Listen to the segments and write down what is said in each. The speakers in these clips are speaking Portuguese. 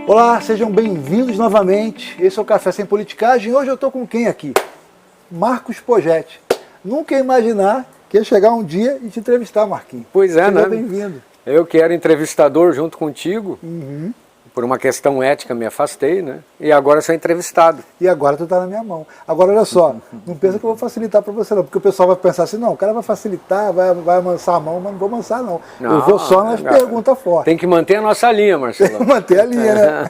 Olá, sejam bem-vindos novamente. Esse é o Café Sem Politicagem. Hoje eu estou com quem aqui? Marcos Poggetti. Nunca ia imaginar que ia chegar um dia e te entrevistar, Marquinhos. Pois é, Seja né? bem-vindo. Eu que era entrevistador junto contigo, por uma questão ética me afastei, né? E agora sou entrevistado. E agora tu tá na minha mão. Agora, olha só, não pensa que eu vou facilitar para você não, porque o pessoal vai pensar assim, não, o cara vai facilitar, vai amansar a mão, mas não vou amansar não. Não, eu vou só nas perguntas fortes. Tem que manter a nossa linha, Marcelo. Manter a linha, né?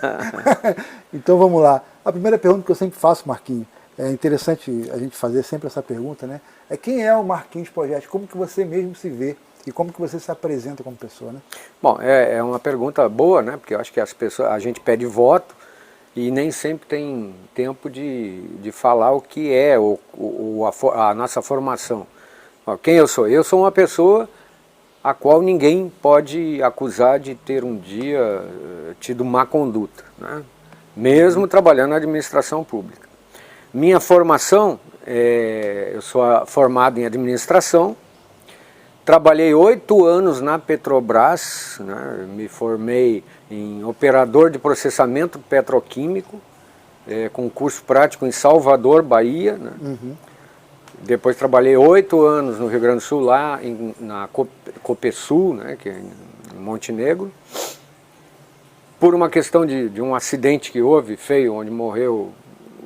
Então vamos lá. A primeira pergunta que eu sempre faço, Marquinhos, é interessante a gente fazer sempre essa pergunta, né? É quem é o Marquinhos Poggetti? Como que você mesmo se vê? E como que você se apresenta como pessoa, né? Bom, é uma pergunta boa, né? Porque eu acho que as pessoas, a gente pede voto e nem sempre tem tempo de falar o que é a nossa formação. Quem eu sou? Eu sou uma pessoa a qual ninguém pode acusar de ter um dia tido má conduta, né? Mesmo trabalhando na administração pública. Minha formação, eu sou formado em administração. Trabalhei 8 anos na Petrobras, né? Me formei em operador de processamento petroquímico, com curso prático em Salvador, Bahia, né? Depois trabalhei 8 anos no Rio Grande do Sul, lá na Copesul, né? Que é em Montenegro. Por uma questão de um acidente que houve, feio, onde morreu,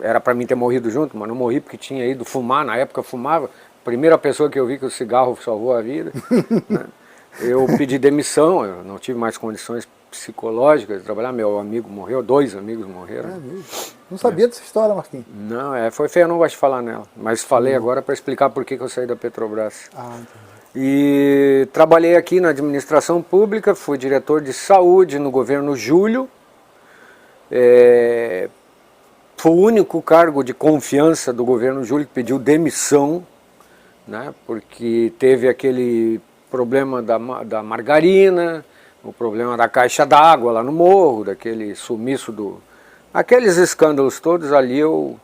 era para mim ter morrido junto, mas não morri porque tinha ido fumar, na época eu fumava. Primeira pessoa que eu vi que o cigarro salvou a vida, né? Eu pedi demissão, eu não tive mais condições psicológicas de trabalhar, meu amigo morreu, 2 amigos morreram. Não sabia dessa história, Marquinhos. Não, foi feio, eu não gosto de falar nela, mas falei agora para explicar por que eu saí da Petrobras. Entendi. E trabalhei aqui na administração pública, fui diretor de saúde no governo Júlio, foi o único cargo de confiança do governo Júlio que pediu demissão, né, porque teve aquele problema da margarina, o problema da caixa d'água lá no morro, daquele sumiço aqueles escândalos todos ali, eu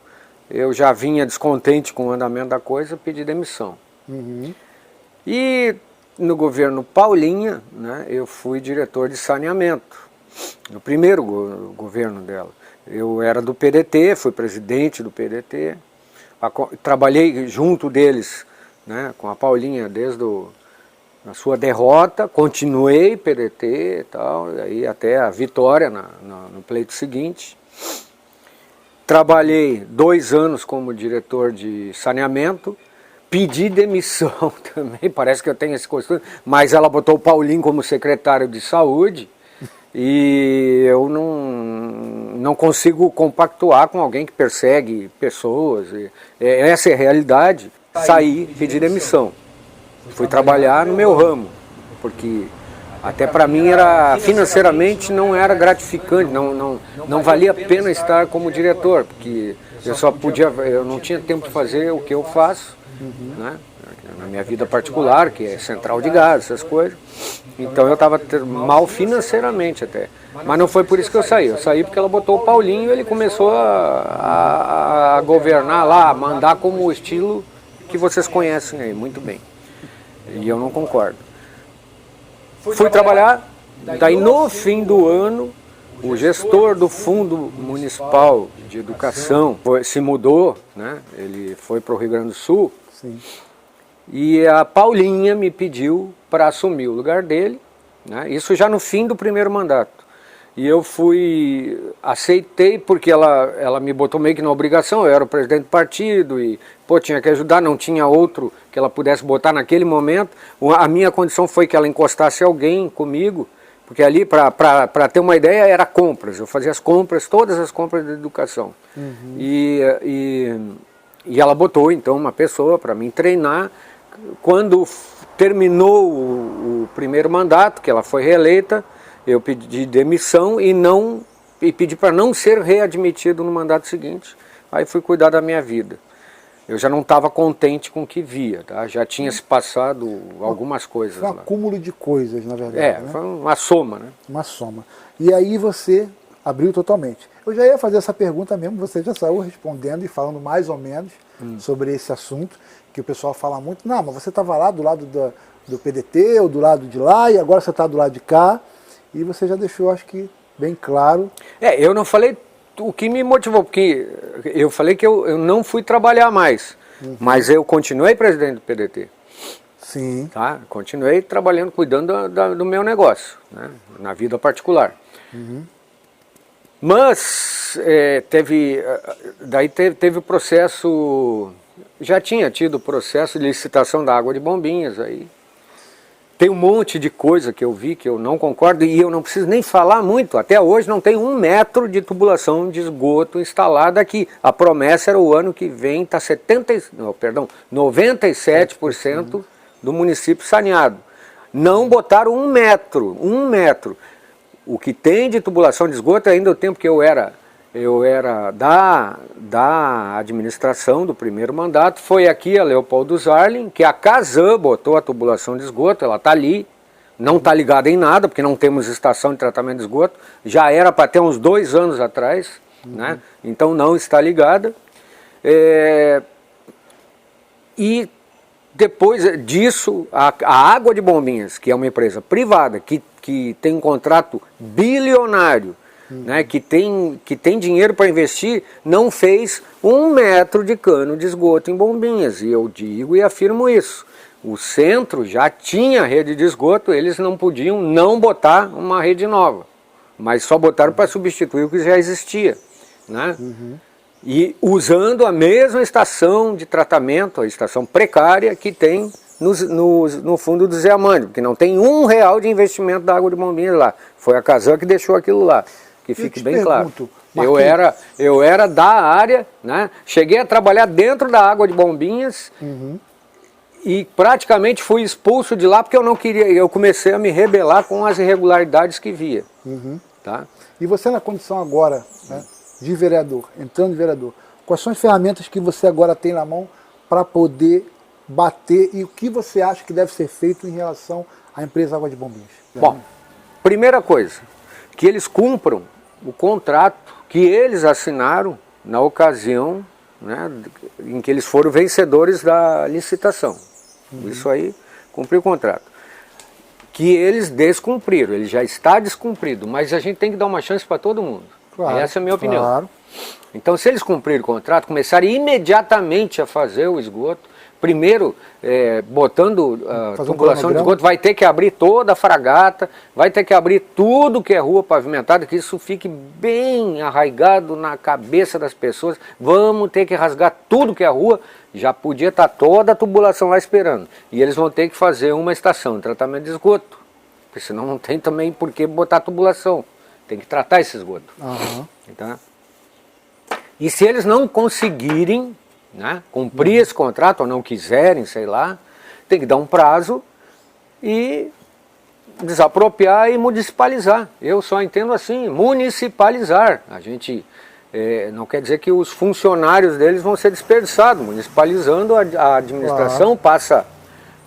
já vinha descontente com o andamento da coisa, pedi demissão. E no governo Paulinha, né, eu fui diretor de saneamento, no primeiro governo dela. Eu era do PDT, fui presidente do PDT, trabalhei junto deles, né, com a Paulinha desde a sua derrota, continuei PDT e tal, aí até a vitória no pleito seguinte. Trabalhei 2 anos como diretor de saneamento, pedi demissão também, parece que eu tenho esse costume, mas ela botou o Paulinho como secretário de saúde e eu não consigo compactuar com alguém que persegue pessoas, essa é a realidade. Saí, pedi demissão, fui trabalhar no meu ramo, porque até para mim financeiramente não era gratificante, não valia a pena estar como diretor, porque eu não tinha tempo de fazer o que eu faço, né, na minha vida particular, que é central de gás, essas coisas. Então eu estava mal financeiramente até. Mas não foi por isso que eu saí porque ela botou o Paulinho e ele começou a governar lá, a mandar como o estilo que vocês conhecem aí muito bem. E eu não concordo. Fui trabalhar, daí no fim do ano, o gestor do Fundo Municipal de Educação se mudou, né? Ele foi para o Rio Grande do Sul. Sim. E a Paulinha me pediu para assumir o lugar dele, né? Isso já no fim do primeiro mandato. E eu aceitei porque ela me botou meio que na obrigação, eu era o presidente do partido e tinha que ajudar, não tinha outro que ela pudesse botar naquele momento. A minha condição foi que ela encostasse alguém comigo, porque ali, para ter uma ideia, era compras, eu fazia todas as compras de educação. E ela botou então uma pessoa para me treinar. Quando terminou o primeiro mandato, que ela foi reeleita, eu pedi demissão e pedi para não ser readmitido no mandato seguinte. Aí fui cuidar da minha vida. Eu já não estava contente com o que via, tá? Já tinha se passado algumas coisas lá. Foi um acúmulo de coisas, na verdade. Né? Foi uma soma, né? Uma soma. E aí você abriu totalmente. Eu já ia fazer essa pergunta mesmo, você já saiu respondendo e falando mais ou menos sobre esse assunto, que o pessoal fala muito, não, mas você estava lá do lado do PDT, ou do lado de lá, e agora você está do lado de cá. E você já deixou, acho que, bem claro. Eu não falei o que me motivou, porque eu falei que eu não fui trabalhar mais, mas eu continuei presidente do PDT. Sim. Tá? Continuei trabalhando, cuidando do meu negócio, né? Na vida particular. Mas teve o processo, já tinha tido o processo de licitação da água de Bombinhas, aí tem um monte de coisa que eu vi que eu não concordo, e eu não preciso nem falar muito, até hoje não tem 1 metro de tubulação de esgoto instalada aqui. A promessa era o ano que vem, está 97% do município saneado. Não botaram 1 metro, 1 metro. O que tem de tubulação de esgoto, ainda o tempo que eu era da administração do primeiro mandato, foi aqui a Leopoldo Zarlin, que a Casan botou a tubulação de esgoto, ela está ali, não está ligada em nada, porque não temos estação de tratamento de esgoto, já era para ter uns 2 anos atrás, né? Então não está ligada. E depois disso, a Água de Bombinhas, que é uma empresa privada, que tem um contrato bilionário, né, que tem dinheiro para investir, não fez 1 metro de cano de esgoto em Bombinhas. E eu digo e afirmo isso. O centro já tinha rede de esgoto, eles não podiam não botar uma rede nova, mas só botaram para substituir o que já existia, né? E usando a mesma estação de tratamento, a estação precária que tem no fundo do Zé Amândio, porque não tem R$1 de investimento da Água de Bombinhas lá. Foi a Casan que deixou aquilo lá, que fique bem claro. Eu era da área, né? Cheguei a trabalhar dentro da Água de Bombinhas e praticamente fui expulso de lá porque eu não queria, eu comecei a me rebelar com as irregularidades que via. Tá? E você na condição agora, né, de vereador, entrando de vereador, quais são as ferramentas que você agora tem na mão para poder bater, e o que você acha que deve ser feito em relação à empresa Água de Bombinhas? Bom, primeira coisa, que eles cumpram o contrato que eles assinaram na ocasião, né, em que eles foram vencedores da licitação. Isso aí, cumprir o contrato. Que eles descumpriram, ele já está descumprido, mas a gente tem que dar uma chance para todo mundo. Claro, essa é a minha opinião. Claro. Então, se eles cumprirem o contrato, começarem imediatamente a fazer o esgoto, primeiro, botando tubulação de esgoto, vai ter que abrir toda a fragata, vai ter que abrir tudo que é rua pavimentada, que isso fique bem arraigado na cabeça das pessoas. Vamos ter que rasgar tudo que é rua, já podia estar toda a tubulação lá esperando. E eles vão ter que fazer uma estação de tratamento de esgoto, porque senão não tem também por que botar tubulação. Tem que tratar esse esgoto. Então, e se eles não conseguirem, né, cumprir esse contrato, ou não quiserem, sei lá, tem que dar um prazo e desapropriar e municipalizar. Eu só entendo assim, municipalizar. A gente não quer dizer que os funcionários deles vão ser desperdiçados. Municipalizando, a administração passa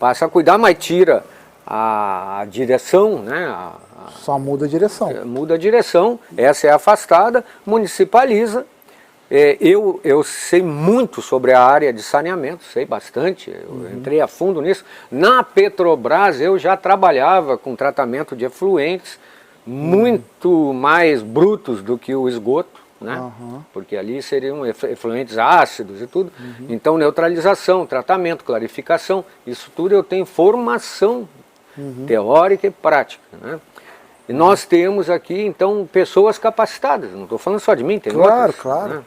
a cuidar, mas tira a direção, né? Só muda a direção. Muda a direção, essa é afastada, municipaliza. Eu sei muito sobre a área de saneamento, sei bastante, eu entrei a fundo nisso. Na Petrobras eu já trabalhava com tratamento de efluentes muito mais brutos do que o esgoto, né? Porque ali seriam efluentes ácidos e tudo. Então neutralização, tratamento, clarificação, isso tudo eu tenho formação teórica e prática, né? E nós temos aqui, então, pessoas capacitadas, não estou falando só de mim, tem outras. Claro. Né?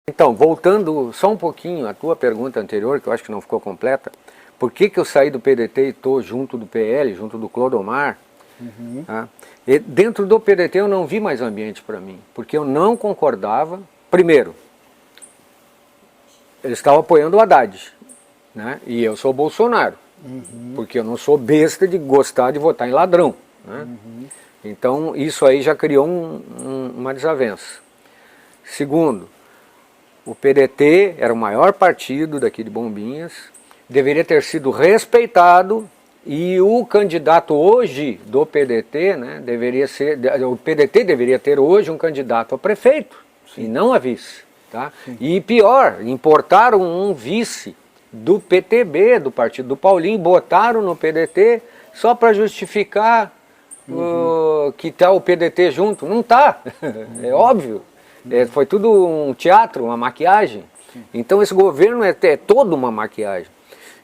Então, voltando só um pouquinho à tua pergunta anterior, que eu acho que não ficou completa, por que eu saí do PDT e estou junto do PL, junto do Clodomar? Tá? E dentro do PDT eu não vi mais ambiente para mim, porque eu não concordava. Primeiro, eles estavam apoiando o Haddad, né? E eu sou Bolsonaro. Porque eu não sou besta de gostar de votar em ladrão, né? Então isso aí já criou uma desavença. Segundo, o PDT era o maior partido daqui de Bombinhas, deveria ter sido respeitado, e o candidato hoje do PDT, né, o PDT deveria ter hoje um candidato a prefeito, e não a vice, tá? E pior, importaram um vice do PTB, do partido do Paulinho, botaram no PDT só para justificar que está o PDT junto. Não está, é óbvio. Foi tudo um teatro, uma maquiagem. Então esse governo é toda uma maquiagem.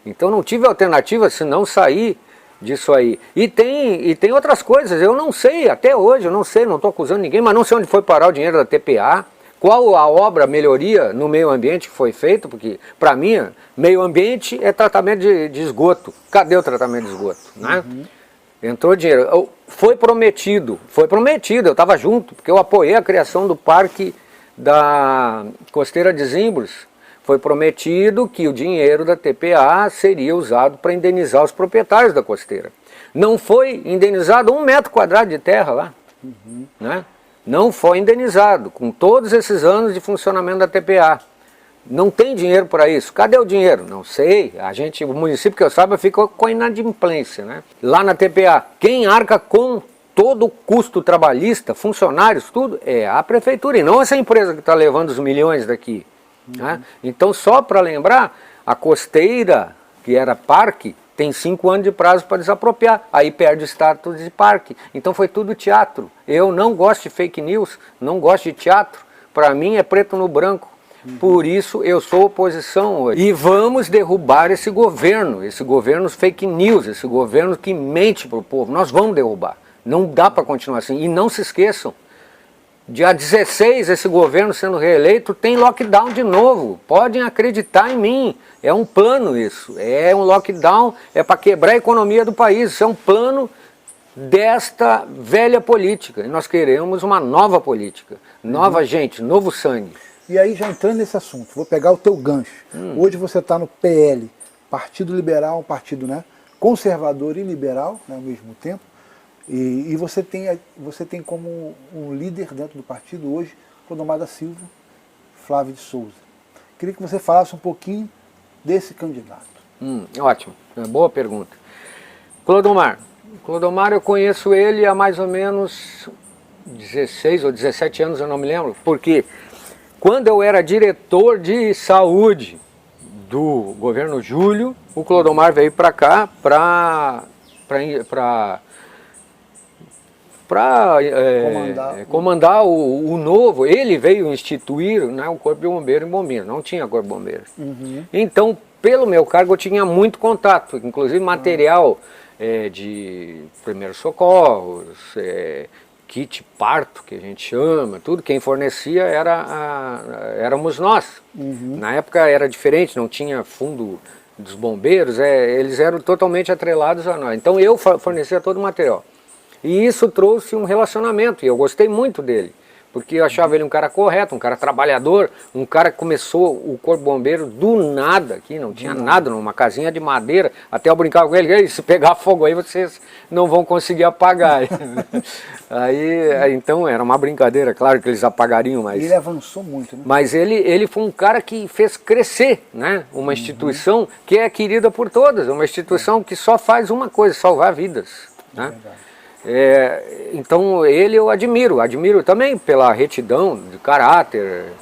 Então não tive alternativa senão sair disso aí. E tem outras coisas, eu não sei, até hoje, eu não sei, não estou acusando ninguém, mas não sei onde foi parar o dinheiro da TPA, qual a obra, melhoria no meio ambiente que foi feita, porque para mim, meio ambiente é tratamento de esgoto. Cadê o tratamento de esgoto? Né? Entrou dinheiro. Foi prometido, eu estava junto, porque eu apoiei a criação do Parque da Costeira de Zimbros. Foi prometido que o dinheiro da TPA seria usado para indenizar os proprietários da costeira. Não foi indenizado 1 metro quadrado de terra lá. Né? Não foi indenizado, com todos esses anos de funcionamento da TPA. Não tem dinheiro para isso. Cadê o dinheiro? Não sei. O município que eu saiba fica com a inadimplência. Né? Lá na TPA, quem arca com todo o custo trabalhista, funcionários, tudo, é a prefeitura, e não essa empresa que está levando os milhões daqui. Né? Então, só para lembrar, a costeira, que era parque, tem 5 anos de prazo para desapropriar, aí perde o status de parque. Então foi tudo teatro. Eu não gosto de fake news, não gosto de teatro, para mim é preto no branco. Por isso eu sou oposição hoje. E vamos derrubar esse governo fake news, esse governo que mente para o povo. Nós vamos derrubar. Não dá para continuar assim. E não se esqueçam, dia 16, esse governo sendo reeleito, tem lockdown de novo. Podem acreditar em mim. É um plano isso. É um lockdown, é para quebrar a economia do país. Isso é um plano desta velha política. E nós queremos uma nova política. Nova gente, novo sangue. E aí, já entrando nesse assunto, vou pegar o teu gancho. Hoje você está no PL, Partido Liberal, um partido, né, conservador e liberal, né, ao mesmo tempo. E você tem como um líder dentro do partido hoje, Clodomar da Silva, Flávio de Souza. Queria que você falasse um pouquinho desse candidato. Ótimo, boa pergunta. Clodomar eu conheço ele há mais ou menos 16 ou 17 anos, eu não me lembro, porque quando eu era diretor de saúde do governo Júlio, o Clodomar veio para cá para comandar o novo. Ele veio instituir, né, o Corpo de Bombeiro em Bombinhas, não tinha Corpo de Bombeiros. Então, pelo meu cargo, eu tinha muito contato, inclusive material de primeiros socorros, kit parto, que a gente chama, tudo, quem fornecia éramos nós. Na época era diferente, não tinha fundo dos bombeiros, eles eram totalmente atrelados a nós. Então eu fornecia todo o material. E isso trouxe um relacionamento, e eu gostei muito dele, porque eu achava ele um cara correto, um cara trabalhador, um cara que começou o Corpo Bombeiro do nada aqui, não tinha nada, numa casinha de madeira. Até eu brincava com ele, se pegar fogo aí vocês não vão conseguir apagar. Então era uma brincadeira, claro que eles apagariam, mas... Ele avançou muito, né? Mas ele foi um cara que fez crescer, né, uma instituição que é querida por todas, uma instituição que só faz uma coisa, salvar vidas. Né? Então ele eu admiro também pela retidão de caráter,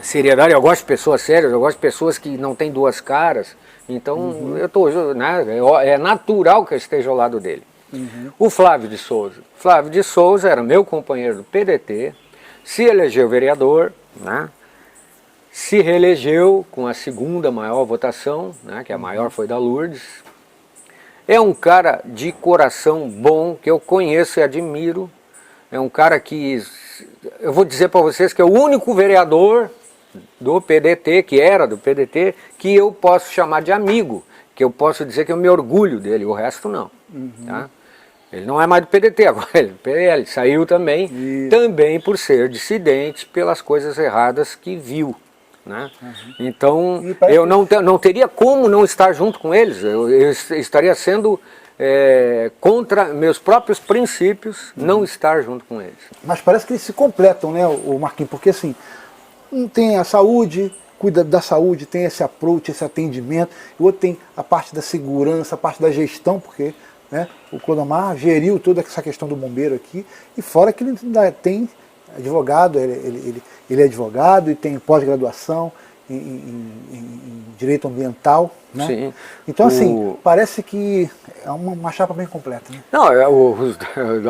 seriedade. Eu gosto de pessoas sérias, eu gosto de pessoas que não têm duas caras. Então né, é natural que eu esteja ao lado dele. O Flávio de Souza era meu companheiro do PDT, se elegeu vereador, né, se reelegeu com a segunda maior votação, né, que a maior foi da Lourdes. É um cara de coração bom, que eu conheço e admiro. É um cara que, eu vou dizer para vocês que é o único vereador do PDT, que era do PDT, que eu posso chamar de amigo, que eu posso dizer que eu me orgulho dele, o resto não. Tá? Ele não é mais do PDT agora, ele é do PL, saiu também, também por ser dissidente pelas coisas erradas que viu. Né? Então eu não teria como não estar junto com eles, eu estaria sendo contra meus próprios princípios não estar junto com eles. Mas parece que eles se completam, né, o Marquinhos, porque assim, um tem a saúde, cuida da saúde, tem esse approach, esse atendimento, e o outro tem a parte da segurança, a parte da gestão, porque, né, o Clodomar geriu toda essa questão do bombeiro aqui, e fora que ele ainda tem advogado, ele é advogado e tem pós-graduação em direito ambiental, né? Sim. Então assim, parece que é uma chapa bem completa, né? Não,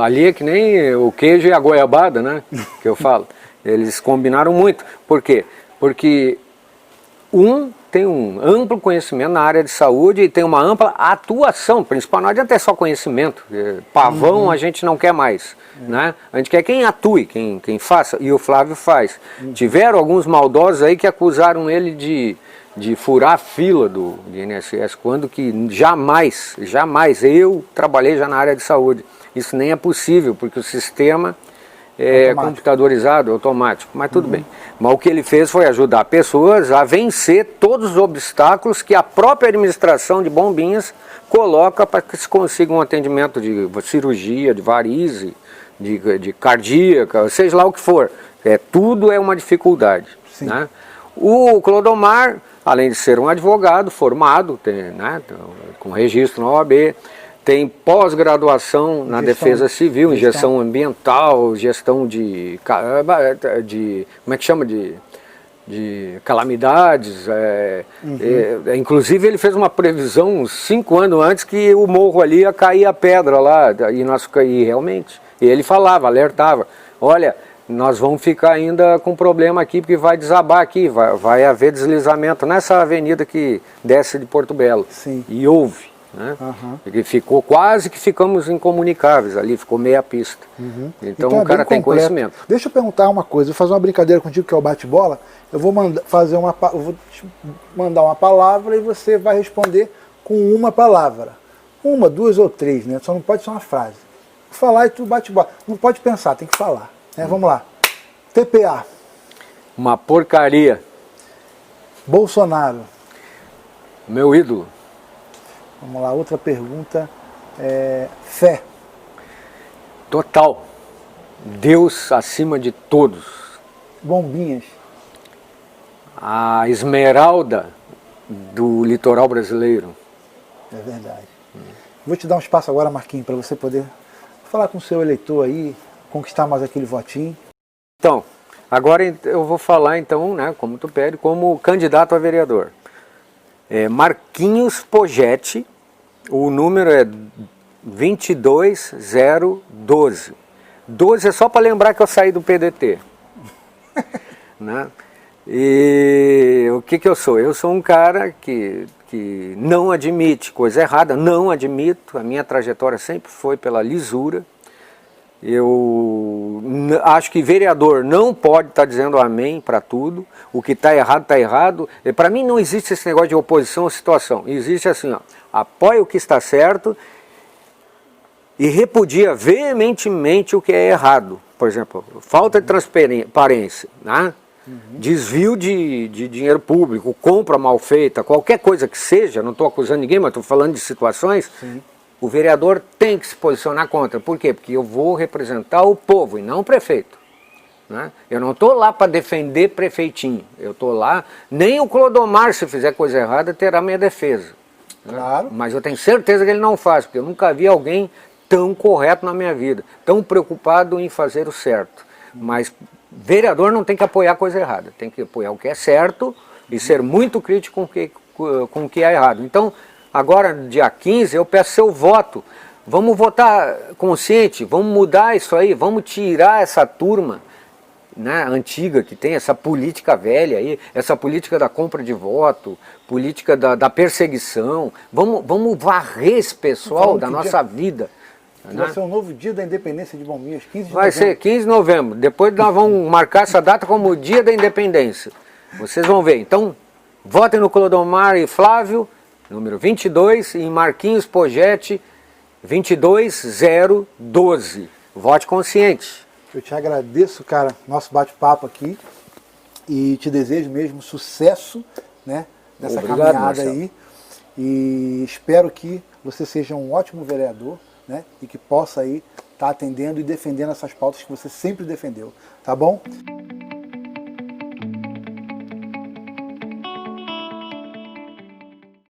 ali é que nem o queijo e a goiabada, né? Que eu falo. Eles combinaram muito. Por quê? Porque um tem um amplo conhecimento na área de saúde e tem uma ampla atuação, principal. Não adianta ter só conhecimento. Pavão a gente não quer mais. Né? A gente quer quem atue, quem faça. E o Flávio faz. Tiveram alguns maldosos aí que acusaram ele de furar a fila do INSS, quando que jamais eu trabalhei já na área de saúde. Isso nem é possível, porque o sistema é computadorizado, automático, mas tudo bem. Mas o que ele fez foi ajudar pessoas a vencer todos os obstáculos que a própria administração de Bombinhas coloca para que se consiga um atendimento de cirurgia, de varize, de cardíaca, seja lá o que for. Tudo é uma dificuldade. Né? O Clodomar, além de ser um advogado formado, né, com registro na OAB, tem pós-graduação na defesa civil, em gestão ambiental, gestão de como é que chama, de calamidades. Inclusive ele fez uma previsão uns 5 anos antes que o morro ali ia cair a pedra lá, e realmente. E ele falava, alertava, olha, nós vamos ficar ainda com problema aqui, porque vai desabar aqui, vai haver deslizamento nessa avenida que desce de Porto Belo. Sim. E houve. Né? Porque ficou quase que ficamos incomunicáveis ali, ficou meia pista. Então o cara tem conhecimento. Deixa eu perguntar uma coisa, vou fazer uma brincadeira contigo que é o bate-bola. Eu vou te mandar uma palavra e você vai responder com uma palavra. 1, 2 ou 3, né? Só não pode ser uma frase. Vou falar e tu bate-bola. Não pode pensar, tem que falar. Né? Vamos lá. TPA. Uma porcaria. Bolsonaro. Meu ídolo. Vamos lá, outra pergunta. Fé. Total. Deus acima de todos. Bombinhas. A esmeralda do litoral brasileiro. É verdade. Vou te dar um espaço agora, Marquinhos, para você poder falar com o seu eleitor aí, conquistar mais aquele votinho. Então, agora eu vou falar então, né, como tu pede, como candidato a vereador. Marquinhos Poggetti, o número é 22012. 12 é só para lembrar que eu saí do PDT. Né? E o que eu sou? Eu sou um cara que não admite coisa errada, não admito. A minha trajetória sempre foi pela lisura. Eu acho que vereador não pode estar dizendo amém para tudo. O que está errado, está errado. Para mim não existe esse negócio de oposição à situação. Existe assim, ó, apoia o que está certo e repudia veementemente o que é errado. Por exemplo, falta de transparência, né? Desvio de dinheiro público, compra mal feita, qualquer coisa que seja, não estou acusando ninguém, mas estou falando de situações. O vereador tem que se posicionar contra. Por quê? Porque eu vou representar o povo e não o prefeito. Né? Eu não estou lá para defender prefeitinho. Eu estou lá, nem o Clodomar, se fizer coisa errada, terá minha defesa. Claro. Né? Mas eu tenho certeza que ele não faz, porque eu nunca vi alguém tão correto na minha vida, tão preocupado em fazer o certo. Mas vereador não tem que apoiar coisa errada, tem que apoiar o que é certo e ser muito crítico com o que é errado. Então, agora, dia 15, eu peço seu voto. Vamos votar consciente, vamos mudar isso aí, vamos tirar essa turma, né, antiga que tem, essa política velha aí, essa política da compra de voto, política da perseguição. Vamos varrer esse pessoal da nossa vida. Vai ser um novo dia da independência de Bombinhas, 15 de novembro. Vai ser 15 de novembro. Depois nós vamos marcar essa data como o dia da independência. Vocês vão ver. Então, votem no Clodomar e Flávio, número 22, e em Marquinhos Poggetti, 22012. Vote consciente. Eu te agradeço, cara, nosso bate-papo aqui. E te desejo mesmo sucesso, né, nessa caminhada, Marcelo, aí. E espero que você seja um ótimo vereador, né, e que possa aí estar atendendo e defendendo essas pautas que você sempre defendeu, tá bom?